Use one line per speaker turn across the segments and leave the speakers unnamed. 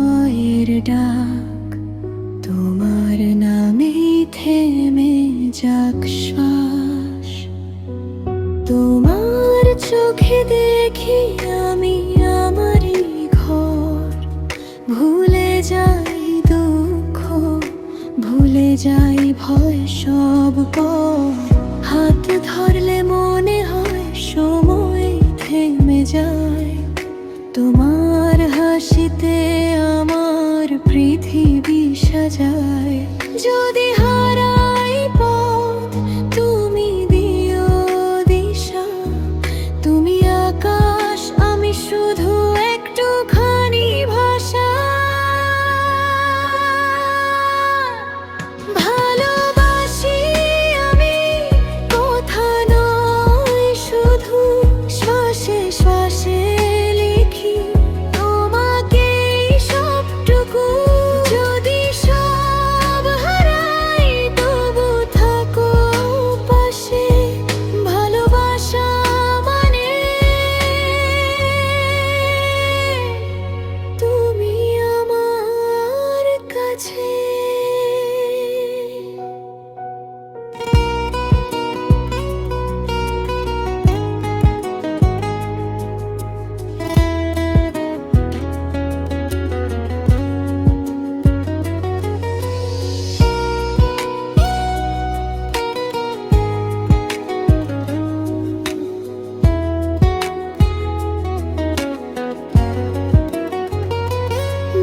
হৃদয়ের ডাক, তোমার নামে থেমে যাক শ্বাস। তোমার চোখে দেখি আমি আমারই ঘর, ভুলে যাই দুঃখ, ভুলে যাই ভয় সব পর। হাত ধরলে মনে হয় সময় থেমে যায়, তোমার হাসিতে আমার পৃথিবী সাজায়। যদি হারাই পথ তুমি দিও দিশা, তুমি আকাশ আমি শুধু একটুখানি ভাষা। ভালোবাসি আমি কথা নয় শুধু, শ্বাসে শ্বাসে লিখি তোমাকে সবটুকু। যদি সব হারাই তবু থাকো পাশে, ভালোবাসা মানে তুমি আমার কাছে।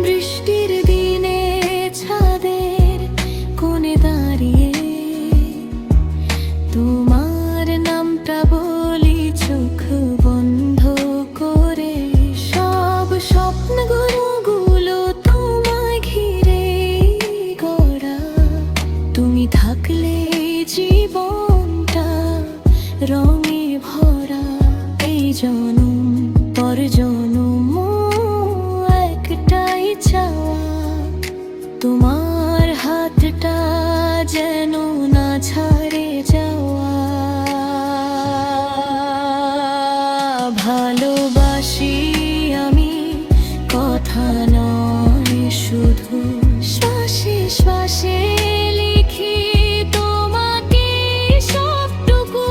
বৃষ্টির দিনে ছাদের কোণে দাঁড়িয়ে তোমার নামটা বলি চোখ বন্ধ করে। সব স্বপ্নগুলো তোমায় ঘিরে গড়া, তুমি থাকলে জীবনটা রঙে ভরা। এই জনম পর জনম একটাই চাওয়া, তোমার হাতটা যেন না ছাড়ে যাওয়া। ভালোবাসি আমি কথা নয় শুধু, শ্বাসে শ্বাসে লিখি তোমাকে সবটুকু।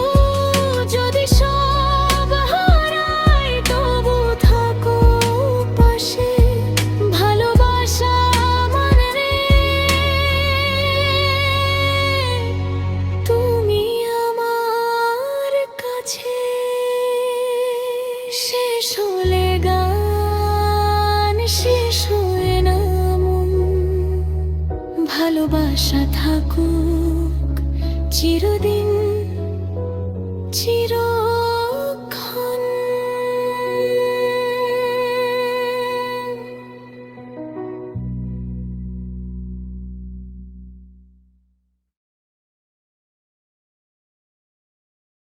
যদি সব হারাই তবু থাকো পাশে, ভালোবাসা মানে তুমি আমার কাছে। শেষ হলে গান, শেষ হয় না মন, ভালোবাসা থাকুক চিরদিন চির